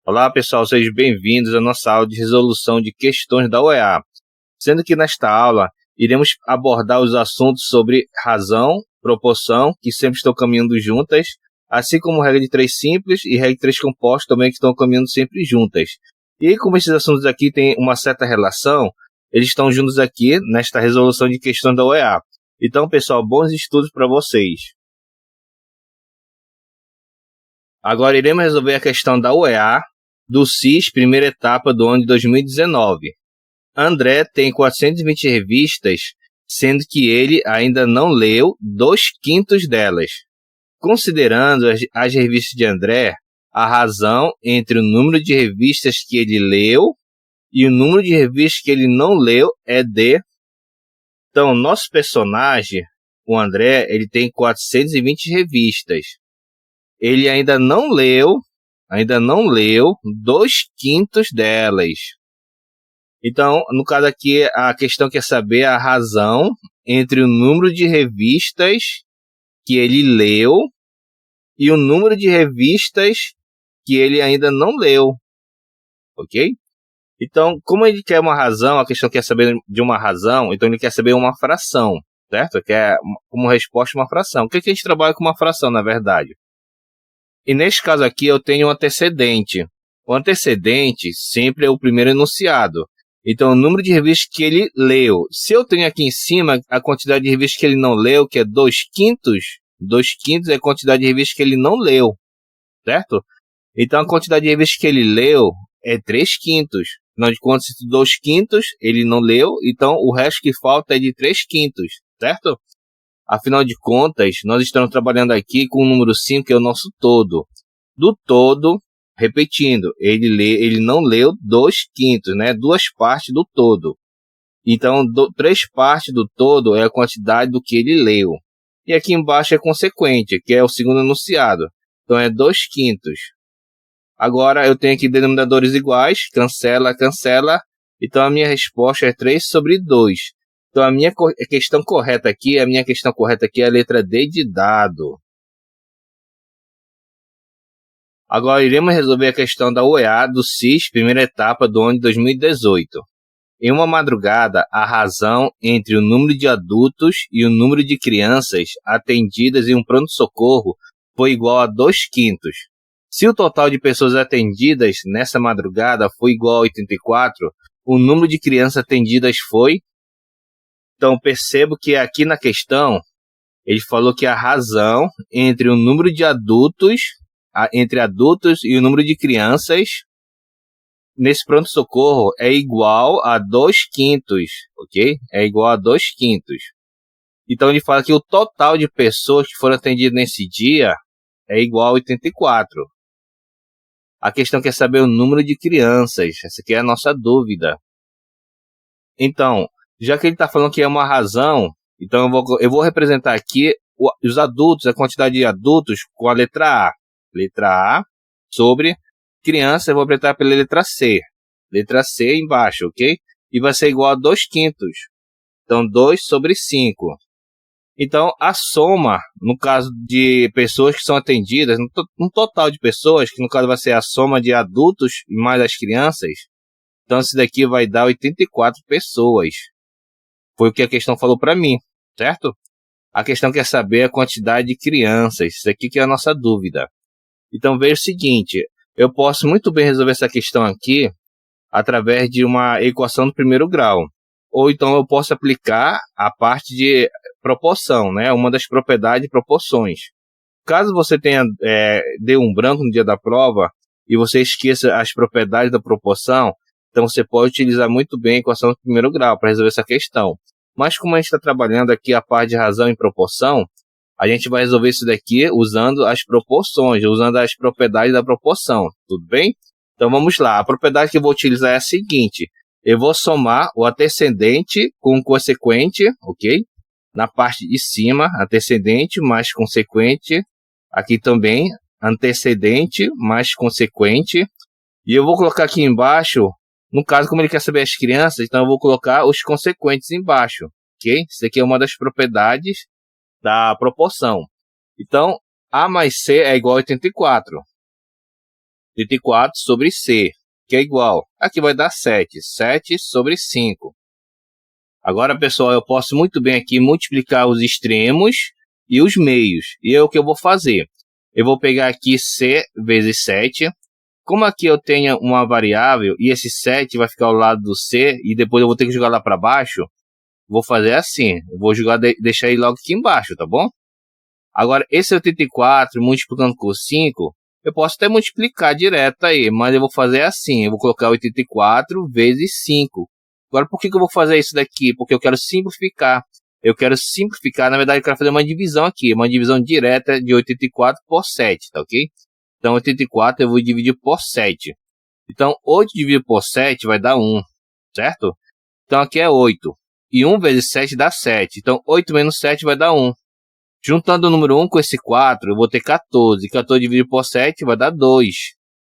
Olá pessoal, sejam bem-vindos à nossa aula de resolução de questões da OEA. Sendo que nesta aula iremos abordar os assuntos sobre razão, proporção, que sempre estão caminhando juntas, assim como regra de três simples e regra de três compostos também que estão caminhando sempre juntas. E como esses assuntos aqui têm uma certa relação, eles estão juntos aqui nesta resolução de questões da OEA. Então pessoal, bons estudos para vocês. Agora iremos resolver a questão da OEA, do CIS, primeira etapa do ano de 2019. André tem 420 revistas, sendo que ele ainda não leu 2/5 delas. Considerando as revistas de André, a razão entre o número de revistas que ele leu e o número de revistas que ele não leu é de... Então, nosso personagem, o André, ele tem 420 revistas. Ele ainda não leu 2/5 delas. Então, no caso aqui, a questão quer saber a razão entre o número de revistas que ele leu e o número de revistas que ele ainda não leu. Ok? Então, como ele quer uma razão, a questão quer saber de uma razão, então ele quer saber uma fração, certo? Quer como resposta uma fração. O que a gente trabalha com uma fração, na verdade? E neste caso aqui eu tenho um antecedente. O antecedente sempre é o primeiro enunciado. Então o número de revistas que ele leu. Se eu tenho aqui em cima a quantidade de revistas que ele não leu, que é 2/5, 2/5 é a quantidade de revistas que ele não leu, certo? Então a quantidade de revistas que ele leu é 3/5. Afinal de contas, 2/5 ele não leu, então o resto que falta é de 3/5, certo? Afinal de contas, nós estamos trabalhando aqui com o número 5, que é o nosso todo. Do todo, repetindo, ele não leu 2/5, né? 2 partes do todo. Então, 3 partes do todo é a quantidade do que ele leu. E aqui embaixo é consequente, que é o segundo enunciado. Então, é 2/5. Agora, eu tenho aqui denominadores iguais, cancela, cancela. Então, a minha resposta é 3/2. Então, a minha questão correta aqui é a letra D de dado. Agora, iremos resolver a questão da OEA do CIS, primeira etapa do ano de 2018. Em uma madrugada, a razão entre o número de adultos e o número de crianças atendidas em um pronto-socorro foi igual a 2/5. Se o total de pessoas atendidas nessa madrugada foi igual a 84, o número de crianças atendidas foi... Então, percebo que aqui na questão, ele falou que a razão entre o número de adultos, entre adultos e o número de crianças, nesse pronto-socorro, é igual a 2/5, ok? É igual a 2/5. Então, ele fala que o total de pessoas que foram atendidas nesse dia é igual a 84. A questão quer saber o número de crianças. Essa aqui é a nossa dúvida. Então, já que ele está falando que é uma razão, então eu vou representar aqui os adultos, a quantidade de adultos com a letra A. Letra A sobre criança, eu vou apertar pela letra C. Letra C embaixo, ok? E vai ser igual a 2/5. Então, 2/5. Então, a soma, no caso de pessoas que são atendidas, um total de pessoas, que no caso vai ser a soma de adultos mais as crianças, então isso daqui vai dar 84 pessoas. Foi o que a questão falou para mim, certo? A questão quer saber a quantidade de crianças. Isso aqui que é a nossa dúvida. Então veja o seguinte, eu posso muito bem resolver essa questão aqui através de uma equação do primeiro grau. Ou então eu posso aplicar a parte de proporção, né? Uma das propriedades de proporções. Caso você dê um branco no dia da prova e você esqueça as propriedades da proporção, então você pode utilizar muito bem a equação do primeiro grau para resolver essa questão. Mas como a gente está trabalhando aqui a parte de razão e proporção, a gente vai resolver isso daqui usando as proporções, usando as propriedades da proporção. Tudo bem? Então vamos lá. A propriedade que eu vou utilizar é a seguinte. Eu vou somar o antecedente com o consequente, ok? Na parte de cima, antecedente mais consequente. Aqui também, antecedente mais consequente. E eu vou colocar aqui embaixo... No caso, como ele quer saber as crianças, então eu vou colocar os consequentes embaixo, ok? Isso aqui é uma das propriedades da proporção. Então, A mais C é igual a 84. 84 sobre C, que é igual. Aqui vai dar 7. 7 sobre 5. Agora, pessoal, eu posso muito bem aqui multiplicar os extremos e os meios. E é o que eu vou fazer. Eu vou pegar aqui C vezes 7. Como aqui eu tenho uma variável e esse 7 vai ficar ao lado do C e depois eu vou ter que jogar lá para baixo, vou fazer assim. Eu vou jogar, deixar ele logo aqui embaixo, tá bom? Agora, esse 84 multiplicando por 5, eu posso até multiplicar direto aí, mas eu vou fazer assim. Eu vou colocar 84 vezes 5. Agora, por que eu vou fazer isso daqui? Porque eu quero simplificar. Na verdade, eu quero fazer uma divisão aqui. Uma divisão direta de 84 por 7, tá ok? Então, 84 eu vou dividir por 7. Então, 8 dividido por 7 vai dar 1, certo? Então, aqui é 8. E 1 vezes 7 dá 7. Então, 8 menos 7 vai dar 1. Juntando o número 1 com esse 4, eu vou ter 14. 14 dividido por 7 vai dar 2.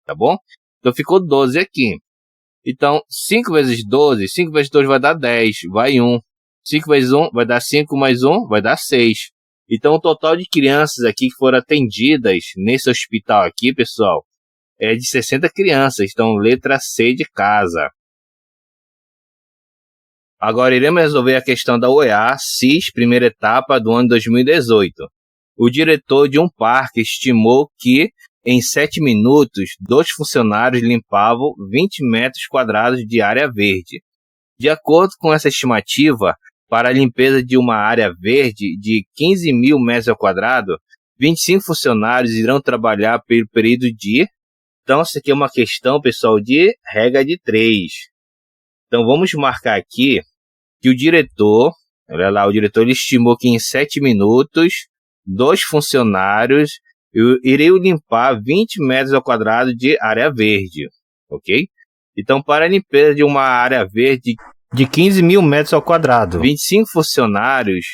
Tá bom? Então, ficou 12 aqui. Então, 5 vezes 12, 5 vezes 2 vai dar 10, vai 1. 5 vezes 1 vai dar 5, mais 1 vai dar 6. Então, o total de crianças aqui que foram atendidas nesse hospital aqui, pessoal, é de 60 crianças. Então, letra C de casa. Agora, iremos resolver a questão da OEA, CIS, primeira etapa do ano 2018. O diretor de um parque estimou que, em 7 minutos, 2 funcionários limpavam 20 metros quadrados de área verde. De acordo com essa estimativa, para a limpeza de uma área verde de 15 mil metros ao quadrado, 25 funcionários irão trabalhar pelo período de... Então, essa aqui é uma questão, pessoal, de regra de 3. Então, vamos marcar aqui que o diretor, olha lá, ele estimou que em 7 minutos, 2 funcionários iriam limpar 20 metros ao quadrado de área verde, ok? Então, para a limpeza de uma área verde de 15 mil metros ao quadrado, 25 funcionários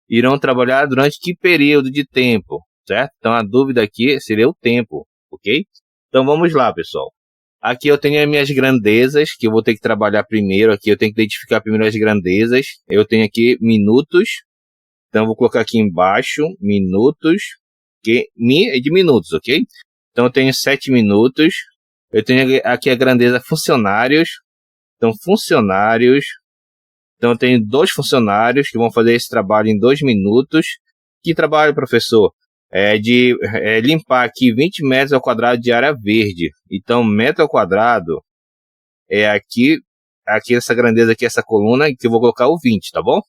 irão trabalhar durante que período de tempo, certo? Então, a dúvida aqui seria o tempo, ok? Então, vamos lá, pessoal. Aqui eu tenho as minhas grandezas, que eu vou ter que trabalhar primeiro. Aqui eu tenho que identificar primeiro as grandezas. Eu tenho aqui minutos. Então, eu vou colocar aqui embaixo, minutos, que mi é de minutos, ok? Então, eu tenho 7 minutos. Eu tenho aqui a grandeza funcionários. Então, funcionários. Então, eu tenho 2 funcionários que vão fazer esse trabalho em 2 minutos. Que trabalho, professor? É de limpar aqui 20 metros ao quadrado de área verde. Então, metro ao quadrado é aqui essa grandeza aqui, essa coluna, que eu vou colocar o 20, tá bom?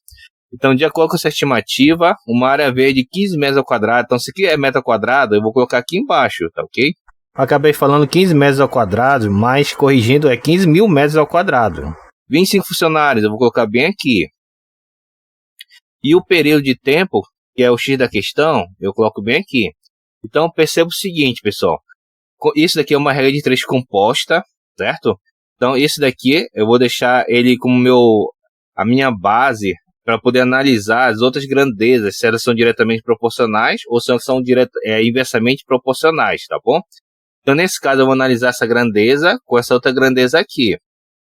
Então, de acordo com essa estimativa, uma área verde de 15 metros ao quadrado. Então, se aqui é metro ao quadrado, eu vou colocar aqui embaixo, tá ok? Acabei falando 15 metros ao quadrado, mas corrigindo é 15 mil metros ao quadrado. 25 funcionários, eu vou colocar bem aqui. E o período de tempo, que é o X da questão, eu coloco bem aqui. Então, perceba o seguinte, pessoal. Isso daqui é uma regra de 3 composta, certo? Então, esse daqui, eu vou deixar ele como a minha base para poder analisar as outras grandezas, se elas são diretamente proporcionais ou se elas são inversamente proporcionais, tá bom? Então, nesse caso, eu vou analisar essa grandeza com essa outra grandeza aqui,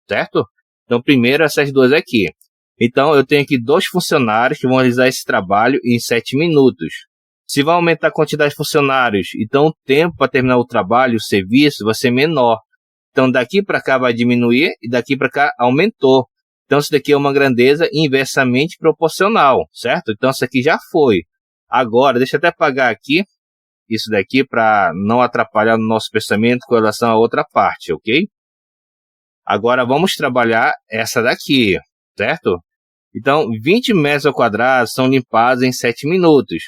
certo? Então, primeiro, essas duas aqui. Então, eu tenho aqui 2 funcionários que vão realizar esse trabalho em 7 minutos. Se vai aumentar a quantidade de funcionários, então o tempo para terminar o trabalho, o serviço, vai ser menor. Então, daqui para cá vai diminuir e daqui para cá aumentou. Então, isso daqui é uma grandeza inversamente proporcional, certo? Então, isso aqui já foi. Agora, deixa eu até apagar aqui isso daqui para não atrapalhar no nosso pensamento com relação à outra parte, ok? Agora, vamos trabalhar essa daqui, certo? Então, 20 metros ao quadrado são limpados em 7 minutos.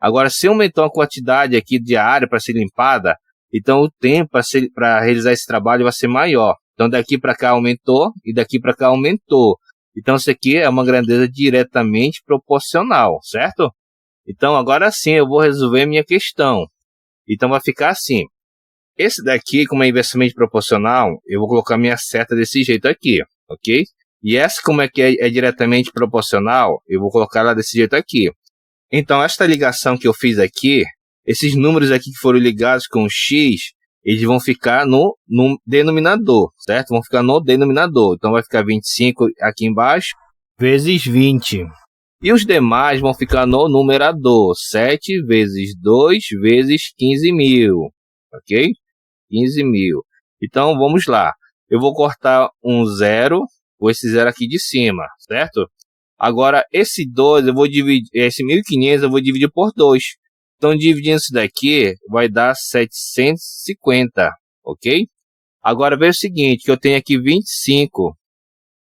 Agora, se aumentou a quantidade aqui de área para ser limpada, então o tempo para realizar esse trabalho vai ser maior. Então, daqui para cá aumentou e daqui para cá aumentou. Então, isso aqui é uma grandeza diretamente proporcional, certo? Então, agora sim, eu vou resolver minha questão. Então, vai ficar assim. Esse daqui, como é inversamente proporcional, eu vou colocar minha seta desse jeito aqui, ok? E essa, como é que é diretamente proporcional, eu vou colocar ela desse jeito aqui. Então, esta ligação que eu fiz aqui, esses números aqui que foram ligados com o X, eles vão ficar no denominador, certo? Vão ficar no denominador. Então, vai ficar 25 aqui embaixo, vezes 20. E os demais vão ficar no numerador, 7 vezes 2 vezes 15 mil, ok? 15 mil. Então, vamos lá. Eu vou cortar um zero com esse zero aqui de cima, certo? Agora, esse 2, eu vou dividir, esse 1.500 eu vou dividir por 2. Então, dividindo isso daqui, vai dar 750, ok? Agora, veja o seguinte, que eu tenho aqui 25.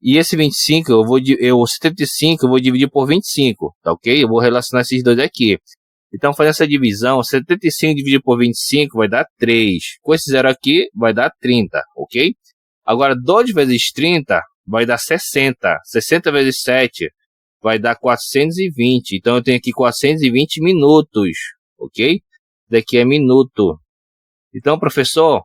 E esse 25, o 75 eu vou dividir por 25, tá ok? Eu vou relacionar esses dois aqui. Então, fazendo essa divisão, 75 dividido por 25 vai dar 3. Com esse zero aqui, vai dar 30, ok? Agora, 2 vezes 30 vai dar 60. 60 vezes 7 vai dar 420. Então, eu tenho aqui 420 minutos, ok? Daqui é minuto. Então, professor,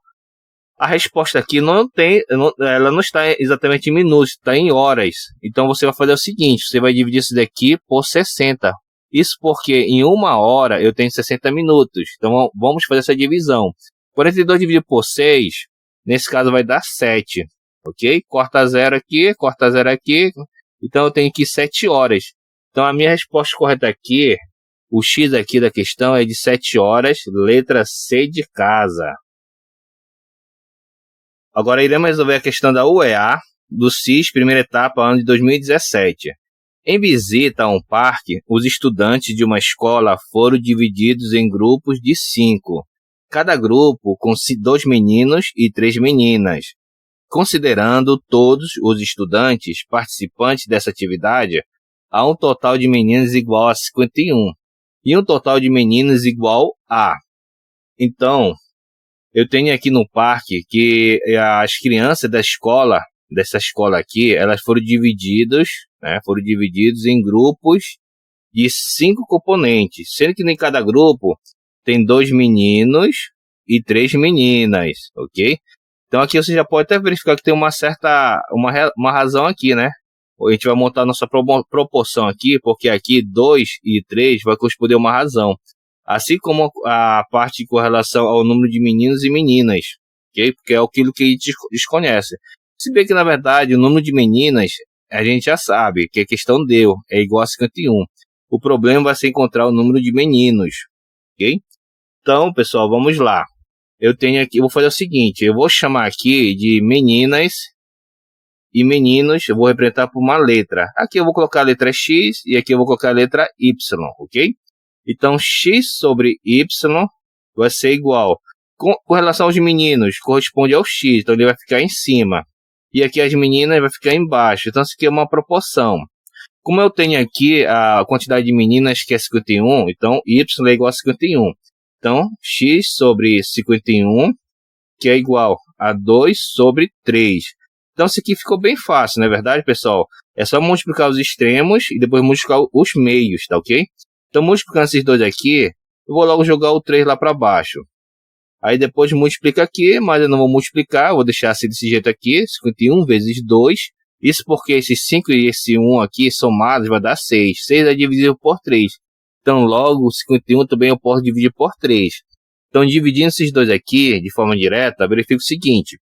a resposta aqui ela não está exatamente em minutos, está em horas. Então, você vai fazer o seguinte, você vai dividir isso daqui por 60. Isso porque em uma hora eu tenho 60 minutos. Então, vamos fazer essa divisão. 42 dividido por 6, nesse caso vai dar 7. Ok? Corta zero aqui, corta zero aqui. Então, eu tenho aqui 7 horas. Então, a minha resposta correta aqui, o X aqui da questão é de 7 horas, letra C de casa. Agora, iremos resolver a questão da UEA, do CIS, primeira etapa, ano de 2017. Em visita a um parque, os estudantes de uma escola foram divididos em grupos de 5. Cada grupo com 2 meninos e 3 meninas. Considerando todos os estudantes participantes dessa atividade, há um total de meninas igual a 51 e um total de meninas igual a. Então, eu tenho aqui no parque que as crianças dessa escola aqui, elas foram divididas, né, em grupos de 5 componentes, sendo que em cada grupo tem 2 meninos e 3 meninas, ok? Então aqui você já pode até verificar que tem uma razão aqui, né? A gente vai montar nossa proporção aqui, porque aqui 2 e 3 vai corresponder a uma razão. Assim como a parte com relação ao número de meninos e meninas, ok? Porque é aquilo que a gente desconhece. Se bem que, na verdade, o número de meninas, a gente já sabe que a questão deu, é igual a 51. O problema vai ser encontrar o número de meninos, ok? Então, pessoal, vamos lá. Eu vou fazer o seguinte, eu vou chamar aqui de meninas e meninos, eu vou representar por uma letra. Aqui eu vou colocar a letra X e aqui eu vou colocar a letra Y, ok? Então, x sobre y vai ser igual. Com relação aos meninos, corresponde ao x, então ele vai ficar em cima. E aqui as meninas vai ficar embaixo. Então, isso aqui é uma proporção. Como eu tenho aqui a quantidade de meninas que é 51, então y é igual a 51. Então, x sobre 51, que é igual a 2 sobre 3. Então, isso aqui ficou bem fácil, não é verdade, pessoal? É só multiplicar os extremos e depois multiplicar os meios, tá ok? Então, multiplicando esses dois aqui, eu vou logo jogar o 3 lá para baixo. Aí depois multiplica aqui, mas eu não vou multiplicar, vou deixar assim desse jeito aqui, 51 vezes 2. Isso porque esses 5 e esse 1 aqui somados vai dar 6. 6 é divisível por 3. Então, logo, 51 também eu posso dividir por 3. Então, dividindo esses dois aqui de forma direta, verifico o seguinte.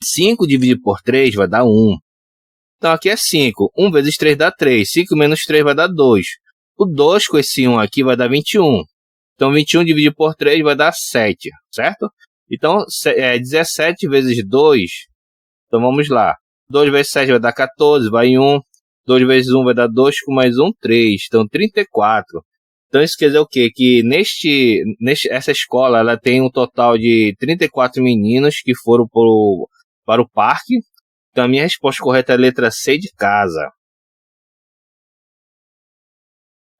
5 dividido por 3 vai dar 1. Então, aqui é 5. 1 vezes 3 dá 3. 5 menos 3 vai dar 2. O 2 com esse 1 aqui vai dar 21. Então, 21 dividido por 3 vai dar 7, certo? Então, 17 vezes 2. Então, vamos lá. 2 vezes 7 vai dar 14, vai 1. 2 vezes 1 vai dar 2, com mais 1, 3. Então, 34. Então, isso quer dizer o quê? Que essa escola ela tem um total de 34 meninos que foram para o parque. Então, a minha resposta correta é a letra C de casa.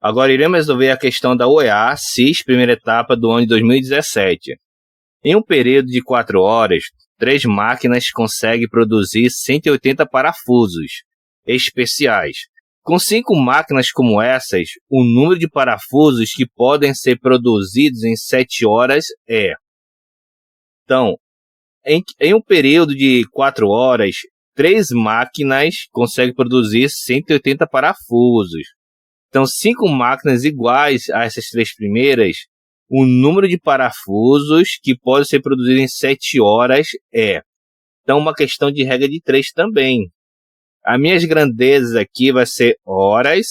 Agora iremos resolver a questão da UEA, CIS, primeira etapa do ano de 2017. Em um período de 4 horas, 3 máquinas conseguem produzir 180 parafusos especiais. Com 5 máquinas como essas, o número de parafusos que podem ser produzidos em 7 horas é... Então, em um período de 4 horas, 3 máquinas conseguem produzir 180 parafusos. Então, 5 máquinas iguais a essas 3 primeiras, o número de parafusos que podem ser produzidos em 7 horas é. Então, uma questão de regra de 3 também. As minhas grandezas aqui vai ser horas.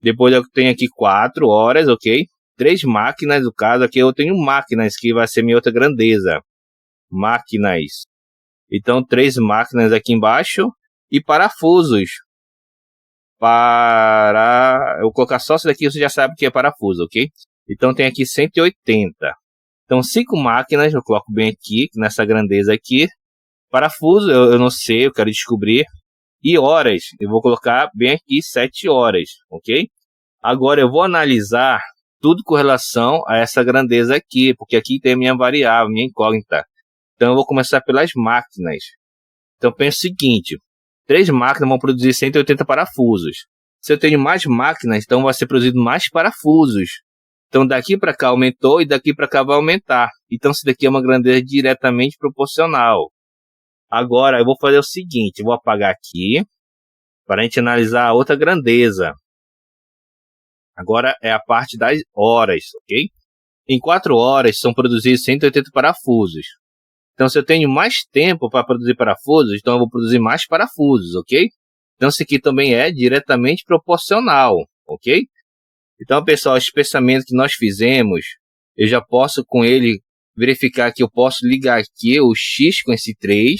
Depois eu tenho aqui 4 horas, ok? 3 máquinas, no caso aqui eu tenho máquinas, que vai ser minha outra grandeza. máquinas. Então, 3 máquinas aqui embaixo e parafusos. Eu vou colocar só isso daqui, você já sabe que é parafuso, ok? Então, tem aqui 180. Então, 5 máquinas, eu coloco bem aqui, nessa grandeza aqui. Parafuso, eu não sei, eu quero descobrir. E horas, eu vou colocar bem aqui 7 horas, ok? Agora, eu vou analisar tudo com relação a essa grandeza aqui, porque aqui tem a minha variável, minha incógnita. Então, eu vou começar pelas máquinas. Então, penso o seguinte, 3 máquinas vão produzir 180 parafusos. Se eu tenho mais máquinas, então vai ser produzido mais parafusos. Então, daqui para cá aumentou e daqui para cá vai aumentar. Então, isso daqui é uma grandeza diretamente proporcional. Agora, eu vou fazer o seguinte, eu vou apagar aqui, para a gente analisar a outra grandeza. Agora é a parte das horas, ok? Em 4 horas são produzidos 180 parafusos. Então, se eu tenho mais tempo para produzir parafusos, então eu vou produzir mais parafusos, ok? Então, isso aqui também é diretamente proporcional, ok? Então, pessoal, esse pensamento que nós fizemos, eu já posso com ele verificar que eu posso ligar aqui o X com esse 3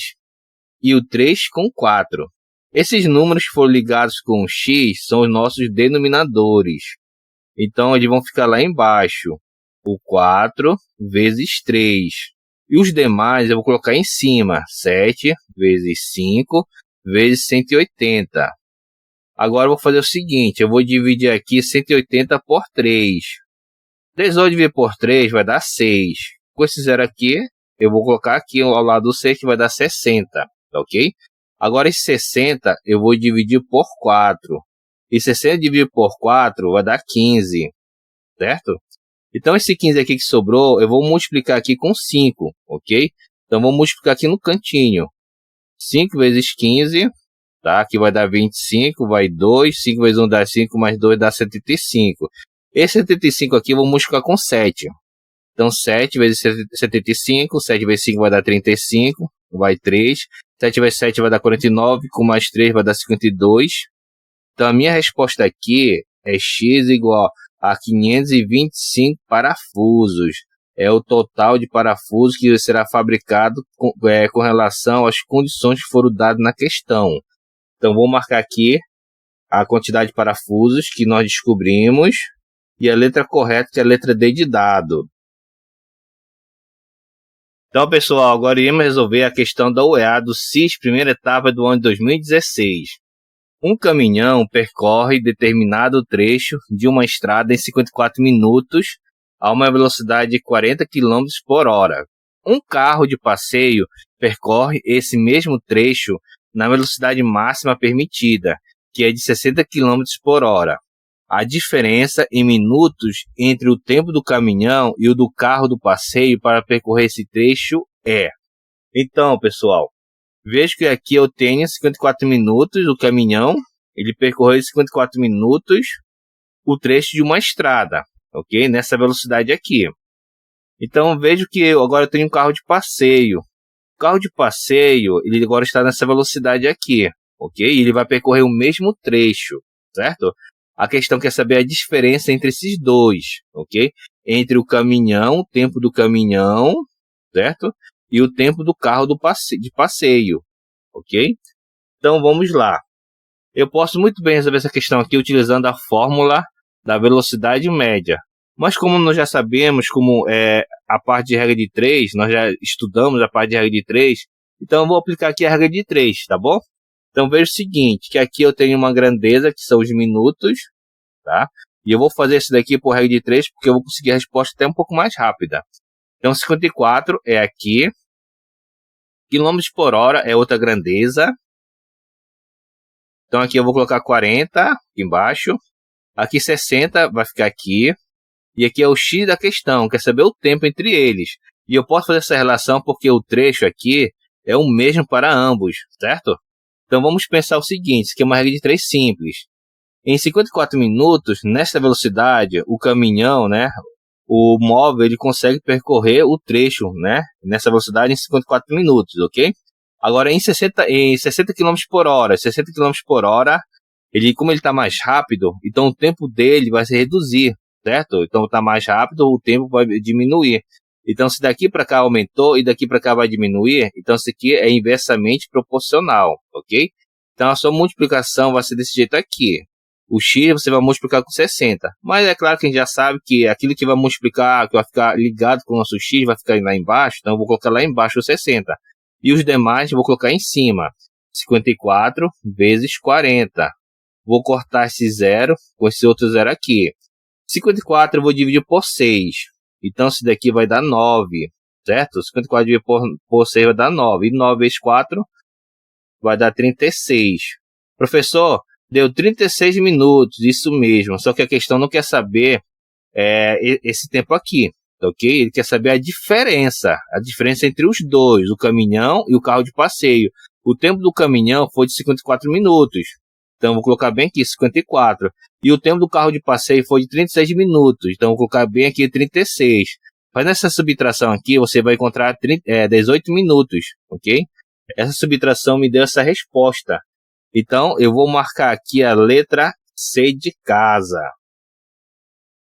e o 3 com 4. Esses números que foram ligados com o X são os nossos denominadores. Então, eles vão ficar lá embaixo. O 4 vezes 3. E os demais eu vou colocar em cima. 7 vezes 5 vezes 180. Agora eu vou fazer o seguinte. Eu vou dividir aqui 180 por 3. 18 dividido por 3 vai dar 6. Com esse zero aqui, eu vou colocar aqui ao lado do 6 que vai dar 60. Ok? Agora esse 60 eu vou dividir por 4. E 60 dividido por 4 vai dar 15. Certo? Então, esse 15 aqui que sobrou, eu vou multiplicar aqui com 5, ok? Então, vou multiplicar aqui no cantinho. 5 vezes 15, tá? Aqui vai dar 25, vai 2. 5 vezes 1 dá 5, mais 2 dá 75. Esse 75 aqui eu vou multiplicar com 7. Então, 7 vezes 75, 7 vezes 5 vai dar 35, vai 3. 7 vezes 7 vai dar 49, com mais 3 vai dar 52. Então, a minha resposta aqui é x igual a 525 parafusos. É o total de parafusos que será fabricado com relação às condições que foram dadas na questão. Então, vou marcar aqui a quantidade de parafusos que nós descobrimos e a letra correta, que é a letra D de dado. Então, pessoal, agora iremos resolver a questão da UEA do SIS, primeira etapa do ano de 2016. Um caminhão percorre determinado trecho de uma estrada em 54 minutos a uma velocidade de 40 km por hora. Um carro de passeio percorre esse mesmo trecho na velocidade máxima permitida, que é de 60 km por hora. A diferença em minutos entre o tempo do caminhão e o do carro do passeio para percorrer esse trecho é... Então, pessoal, vejo que aqui eu tenho 54 minutos o caminhão, ele percorreu 54 minutos o trecho de uma estrada, ok? Nessa velocidade aqui. Então vejo que agora eu tenho um carro de passeio. O carro de passeio, ele agora está nessa velocidade aqui, ok? E ele vai percorrer o mesmo trecho, certo? A questão quer saber a diferença entre esses dois, ok? Entre o caminhão, o tempo do caminhão, certo? E o tempo do carro de passeio, ok? Então vamos lá. Eu posso muito bem resolver essa questão aqui utilizando a fórmula da velocidade média. Mas como nós já sabemos como é a parte de regra de 3, nós já estudamos a parte de regra de 3, então eu vou aplicar aqui a regra de 3, tá bom? Então veja o seguinte, que aqui eu tenho uma grandeza, que são os minutos, tá? E eu vou fazer isso daqui por regra de 3, porque eu vou conseguir a resposta até um pouco mais rápida. Então 54 é aqui, quilômetros por hora é outra grandeza. Então aqui eu vou colocar 40 aqui embaixo. Aqui 60 vai ficar aqui. E aqui é o X da questão, quer saber o tempo entre eles. E eu posso fazer essa relação porque o trecho aqui é o mesmo para ambos, certo? Então vamos pensar o seguinte, isso aqui é uma regra de 3 simples. Em 54 minutos, nessa velocidade, o caminhão, né, o móvel, ele consegue percorrer o trecho, né, nessa velocidade em 54 minutos, ok? Agora em 60 km por hora, 60 km por hora, como ele está mais rápido, então o tempo dele vai se reduzir, certo? Então está mais rápido, o tempo vai diminuir. Então, se daqui para cá aumentou e daqui para cá vai diminuir, então isso aqui é inversamente proporcional, ok? Então, a sua multiplicação vai ser desse jeito aqui. O x você vai multiplicar com 60. Mas é claro que a gente já sabe que aquilo que vai multiplicar, que vai ficar ligado com o nosso x, vai ficar lá embaixo. Então, eu vou colocar lá embaixo o 60. E os demais eu vou colocar em cima. 54 vezes 40. Vou cortar esse zero com esse outro zero aqui. 54 eu vou dividir por 6. Então, isso daqui vai dar 9, certo? 54 dividido por 6 vai dar 9. E 9 vezes 4 vai dar 36. Professor, deu 36 minutos, isso mesmo. Só que a questão não quer saber esse tempo aqui, ok? Ele quer saber a diferença entre os dois, o caminhão e o carro de passeio. O tempo do caminhão foi de 54 minutos. Então, vou colocar bem aqui 54. E o tempo do carro de passeio foi de 36 minutos. Então, vou colocar bem aqui 36. Fazendo essa subtração aqui, você vai encontrar 18 minutos, ok? Essa subtração me deu essa resposta. Então, eu vou marcar aqui a letra C de casa.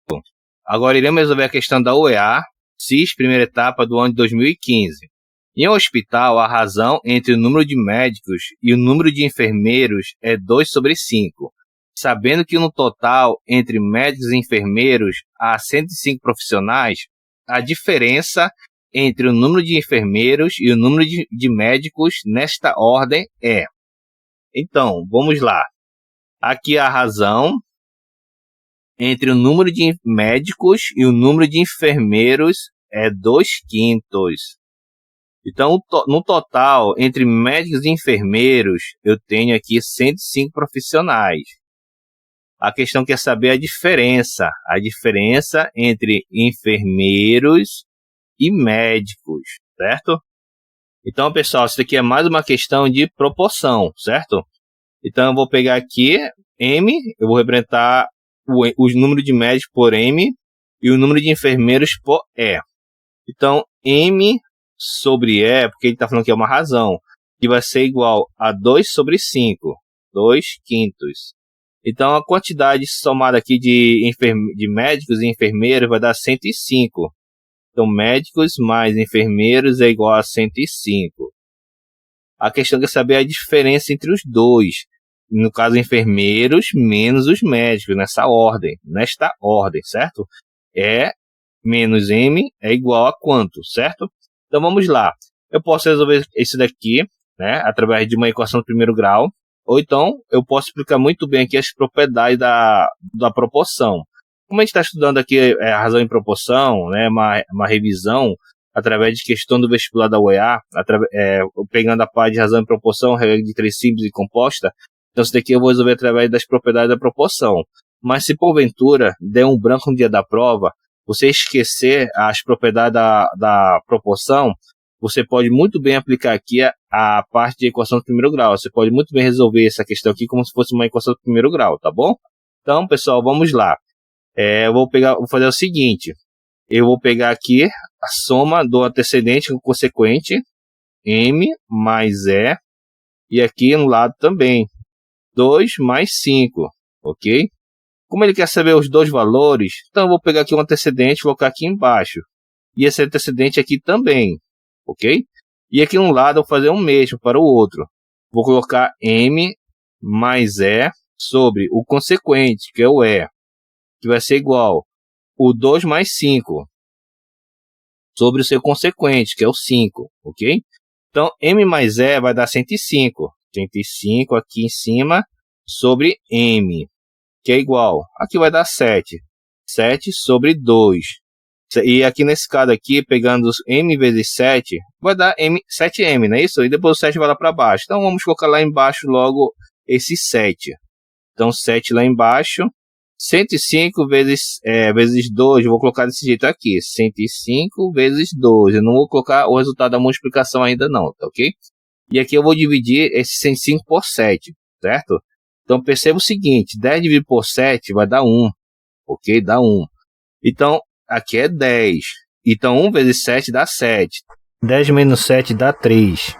Bom, agora iremos resolver a questão da UEA, CIS, primeira etapa do ano de 2015. Em um hospital, a razão entre o número de médicos e o número de enfermeiros é 2/5. Sabendo que no total, entre médicos e enfermeiros, há 105 profissionais, a diferença entre o número de enfermeiros e o número de médicos nesta ordem é... Então, vamos lá. Aqui a razão entre o número de médicos e o número de enfermeiros é 2/5. Então, no total, entre médicos e enfermeiros, eu tenho aqui 105 profissionais. A questão quer saber a diferença entre enfermeiros e médicos, certo? Então, pessoal, isso aqui é mais uma questão de proporção, certo? Então, eu vou pegar aqui M, eu vou representar o número de médicos por M e o número de enfermeiros por E. Então, M sobre E, porque ele está falando que é uma razão, que vai ser igual a 2/5, 2/5. Então, a quantidade somada aqui de médicos e enfermeiros vai dar 105. Então, médicos mais enfermeiros é igual a 105. A questão é saber a diferença entre os dois. No caso, enfermeiros menos os médicos, nesta ordem, certo? E menos M é igual a quanto, certo? Então, vamos lá. Eu posso resolver isso daqui, né, através de uma equação de primeiro grau. Ou então, eu posso explicar muito bem aqui as propriedades da proporção. Como a gente está estudando aqui a razão em proporção, né, uma revisão através de questão do vestibular da UEA, pegando a parte de razão em proporção, regra de 3 simples e composta, então isso daqui eu vou resolver através das propriedades da proporção. Mas se porventura der um branco no dia da prova, você esquecer as propriedades da proporção, você pode muito bem aplicar aqui a parte de equação de primeiro grau. Você pode muito bem resolver essa questão aqui como se fosse uma equação de primeiro grau, tá bom? Então, pessoal, vamos lá. Vou fazer o seguinte. Eu vou pegar aqui a soma do antecedente com o consequente, M mais E, e aqui no lado também, 2 mais 5, ok? Como ele quer saber os dois valores, então eu vou pegar aqui o antecedente e vou colocar aqui embaixo. E esse antecedente aqui também, ok? E aqui no lado eu vou fazer o mesmo para o outro. Vou colocar M mais E sobre o consequente, que é o E, que vai ser igual o 2 mais 5 sobre o seu consequente, que é o 5, ok? Então, M mais E vai dar 105. 105 aqui em cima sobre M, que é igual. Aqui vai dar 7. 7 sobre 2. E aqui nesse caso aqui, pegando M vezes 7, vai dar 7M, não é isso? E depois o 7 vai lá para baixo. Então, vamos colocar lá embaixo logo esse 7. Então, 7 lá embaixo. 105 vezes 2, eu vou colocar desse jeito aqui. 105 vezes 2. Eu não vou colocar o resultado da multiplicação ainda não, tá ok? E aqui eu vou dividir esse 105 por 7, certo? Então, perceba o seguinte, 10 dividido por 7 vai dar 1, ok? Dá 1. Então, aqui é 10. Então, 1 vezes 7 dá 7. 10 menos 7 dá 3.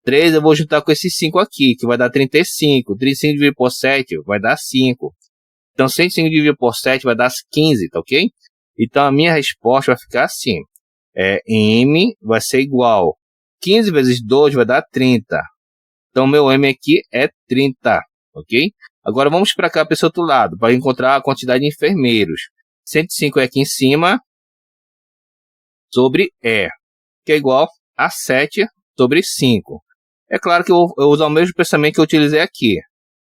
3 eu vou juntar com esse 5 aqui, que vai dar 35. 35 dividido por 7 vai dar 5. Então, 105 dividido por 7 vai dar 15, tá ok? Então, a minha resposta vai ficar assim. M vai ser igual 15 vezes 2 vai dar 30. Então, meu M aqui é 30, ok? Agora, vamos para cá, para esse outro lado, para encontrar a quantidade de enfermeiros. 105 é aqui em cima, sobre E, que é igual a 7 sobre 5. É claro que eu vou usar o mesmo pensamento que eu utilizei aqui.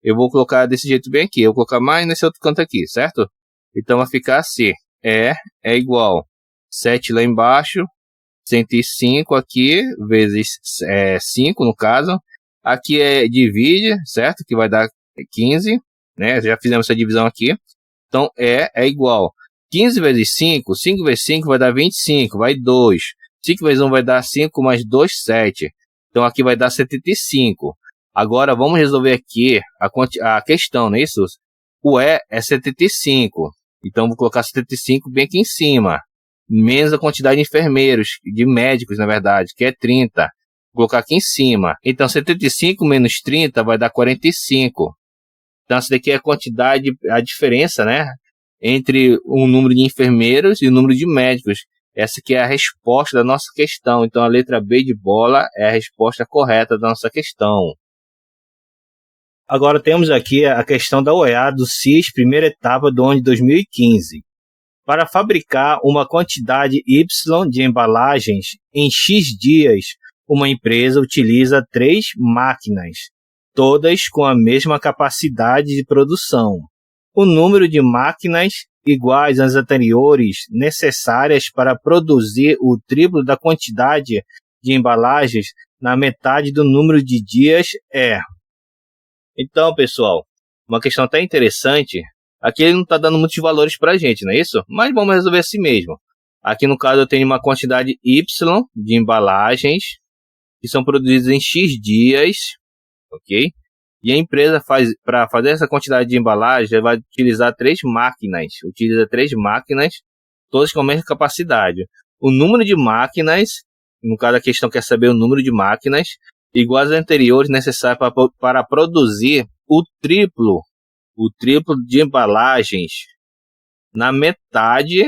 Eu vou colocar desse jeito bem aqui. Eu vou colocar mais nesse outro canto aqui, certo? Então, vai ficar assim. E é igual 7 lá embaixo, 105 aqui, vezes 5 no caso. Aqui divide, certo? Que vai dar 15, né? Já fizemos essa divisão aqui. Então, é igual 15 vezes 5, 5 vezes 5 vai dar 25, vai 2. 5 vezes 1 vai dar 5, mais 2, 7. Então, aqui vai dar 75. Agora, vamos resolver aqui a questão, não é isso? O E é 75. Então, vou colocar 75 bem aqui em cima. Menos a quantidade de enfermeiros, de médicos, na verdade, que é 30. Vou colocar aqui em cima. Então, 75 menos 30 vai dar 45. Então, essa daqui é a quantidade, a diferença, né? Entre o número de enfermeiros e o número de médicos. Essa aqui é a resposta da nossa questão. Então, a letra B de bola é a resposta correta da nossa questão. Agora temos aqui a questão da OEA do CIS, primeira etapa do ano de 2015. Para fabricar uma quantidade Y de embalagens em X dias, uma empresa utiliza 3 máquinas, todas com a mesma capacidade de produção. O número de máquinas iguais às anteriores necessárias para produzir o triplo da quantidade de embalagens na metade do número de dias é. Então, pessoal, uma questão até interessante. Aqui ele não está dando muitos valores para a gente, não é isso? Mas vamos resolver assim mesmo. Aqui no caso eu tenho uma quantidade Y de embalagens que são produzidas em X dias, ok? E a empresa para fazer essa quantidade de embalagem vai utilizar 3 máquinas. Utiliza 3 máquinas, todas com a mesma capacidade. O número de máquinas, no caso a questão quer saber o número de máquinas, iguais às anteriores necessárias para produzir o triplo de embalagens na metade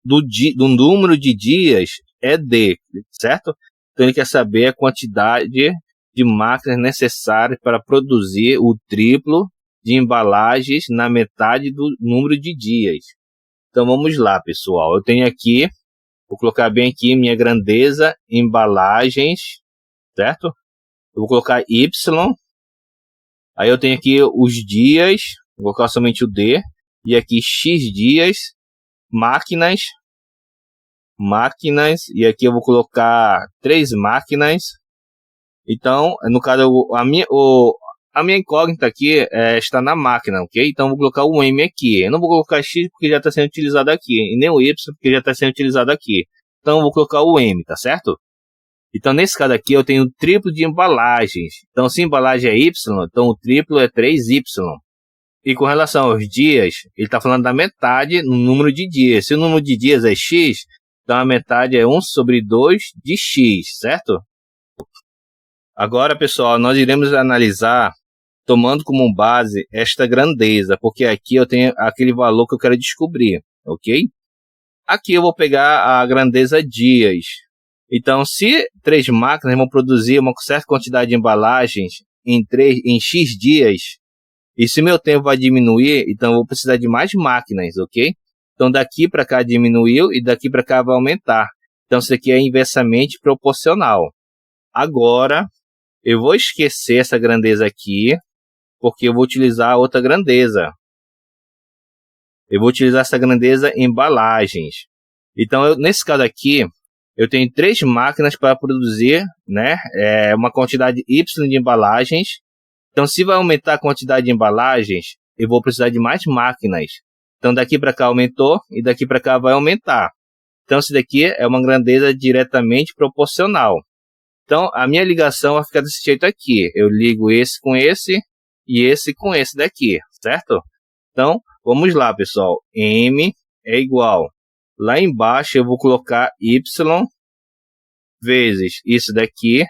do número de dias é D, certo? Então ele quer saber a quantidade de máquinas necessárias para produzir o triplo de embalagens na metade do número de dias. Então vamos lá, pessoal. Eu tenho aqui, vou colocar bem aqui minha grandeza, embalagens, certo? Eu vou colocar Y. Aí eu tenho aqui os dias, vou colocar somente o D. E aqui X dias, máquinas. E aqui eu vou colocar 3 máquinas. Então, no caso, a minha incógnita aqui está na máquina, ok? Então, eu vou colocar o M aqui. Eu não vou colocar X porque já está sendo utilizado aqui. E nem o Y porque já está sendo utilizado aqui. Então, eu vou colocar o M, tá certo? Então, nesse caso aqui, eu tenho o triplo de embalagens. Então, se a embalagem é Y, então o triplo é 3Y. E com relação aos dias, ele está falando da metade no número de dias. Se o número de dias é X, então a metade é 1 sobre 2 de X, certo? Agora, pessoal, nós iremos analisar, tomando como base esta grandeza, porque aqui eu tenho aquele valor que eu quero descobrir, ok? Aqui eu vou pegar a grandeza dias. Então, se 3 máquinas vão produzir uma certa quantidade de embalagens em X dias, e se meu tempo vai diminuir, então eu vou precisar de mais máquinas, ok? Então, daqui para cá diminuiu e daqui para cá vai aumentar. Então, isso aqui é inversamente proporcional. Agora, eu vou esquecer essa grandeza aqui, porque eu vou utilizar outra grandeza. Eu vou utilizar essa grandeza em embalagens. Então, nesse caso aqui, eu tenho 3 máquinas para produzir, né, uma quantidade Y de embalagens. Então, se vai aumentar a quantidade de embalagens, eu vou precisar de mais máquinas. Então, daqui para cá aumentou e daqui para cá vai aumentar. Então, isso daqui é uma grandeza diretamente proporcional. Então, a minha ligação vai ficar desse jeito aqui. Eu ligo esse com esse e esse com esse daqui, certo? Então, vamos lá, pessoal. M é igual. Lá embaixo eu vou colocar Y vezes isso daqui,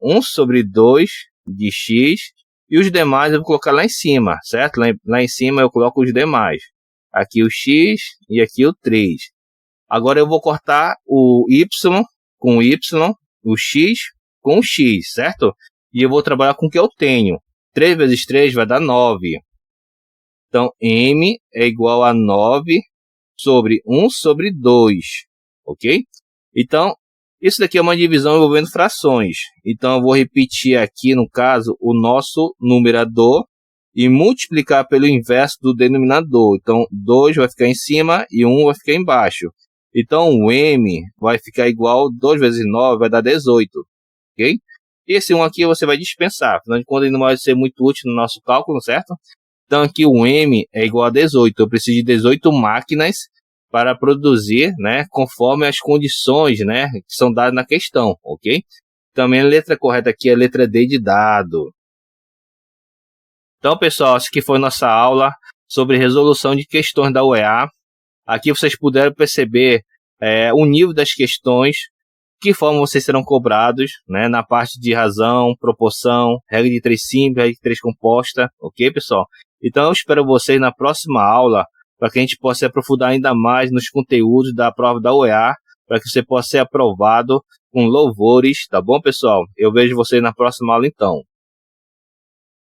1 sobre 2 de X, e os demais eu vou colocar lá em cima, certo? Lá em cima eu coloco os demais. Aqui o X e aqui o 3. Agora eu vou cortar o Y com o Y, o X com o X, certo? E eu vou trabalhar com o que eu tenho. 3 vezes 3 vai dar 9. Então, M é igual a 9 sobre 1 sobre 2, ok? Então, isso daqui é uma divisão envolvendo frações. Então, eu vou repetir aqui, no caso, o nosso numerador e multiplicar pelo inverso do denominador. Então, 2 vai ficar em cima e 1 vai ficar embaixo. Então, o M vai ficar igual, 2 vezes 9 vai dar 18, ok? Esse 1 aqui você vai dispensar, afinal de contas ele não vai ser muito útil no nosso cálculo, certo? Então, aqui o M é igual a 18. Eu preciso de 18 máquinas para produzir, né, conforme as condições, né, que são dadas na questão, ok? Também a letra correta aqui é a letra D de dado. Então, pessoal, essa aqui foi nossa aula sobre resolução de questões da UEA. Aqui vocês puderam perceber o nível das questões, que forma vocês serão cobrados, né, na parte de razão, proporção, regra de 3 simples, regra de 3 composta, ok, pessoal? Então, eu espero vocês na próxima aula, para que a gente possa se aprofundar ainda mais nos conteúdos da prova da UEA, para que você possa ser aprovado com louvores, tá bom, pessoal? Eu vejo vocês na próxima aula, então.